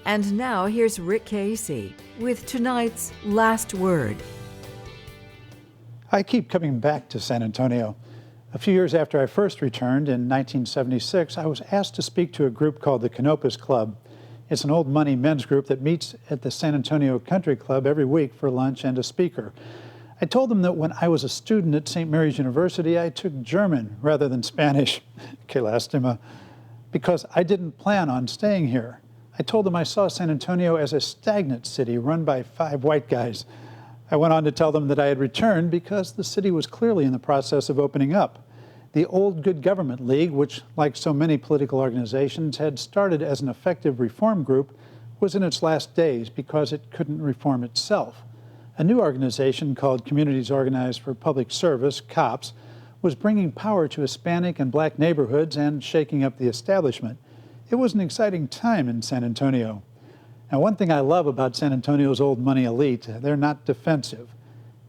And now here's Rick Casey with tonight's Last Word. I keep coming back to San Antonio. A few years after I first returned in 1976, I was asked to speak to a group called the Canopus Club. It's an old money men's group that meets at the San Antonio Country Club every week for lunch and a speaker. I told them that when I was a student at St. Mary's University, I took German rather than Spanish, que lástima, because I didn't plan on staying here. I told them I saw San Antonio as a stagnant city run by 5 white guys. I went on to tell them that I had returned because the city was clearly in the process of opening up. The old Good Government League, which, like so many political organizations, had started as an effective reform group, was in its last days because it couldn't reform itself. A new organization called Communities Organized for Public Service, COPS, was bringing power to Hispanic and Black neighborhoods and shaking up the establishment. It was an exciting time in San Antonio. Now, one thing I love about San Antonio's old money elite, they're not defensive.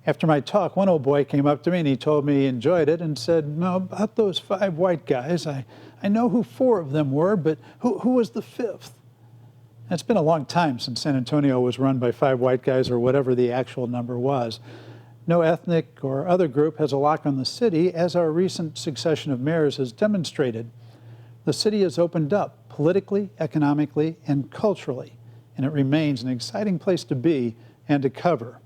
After my talk, one old boy came up to me and he told me he enjoyed it and said, "No, about those 5 white guys, I know who 4 of them were, but who was the 5th? It's been a long time since San Antonio was run by 5 white guys or whatever the actual number was. No ethnic or other group has a lock on the city, as our recent succession of mayors has demonstrated. The city has opened up politically, economically, and culturally, and it remains an exciting place to be and to cover."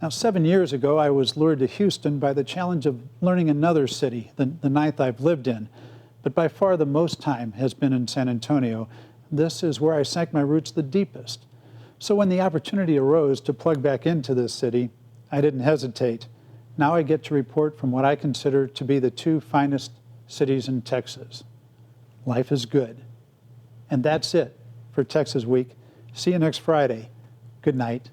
Now, 7 years ago, I was lured to Houston by the challenge of learning another city, the 9th I've lived in, but by far the most time has been in San Antonio. This is where I sank my roots the deepest. So when the opportunity arose to plug back into this city, I didn't hesitate. Now I get to report from what I consider to be the 2 finest cities in Texas. Life is good. And that's it for Texas Week. See you next Friday. Good night.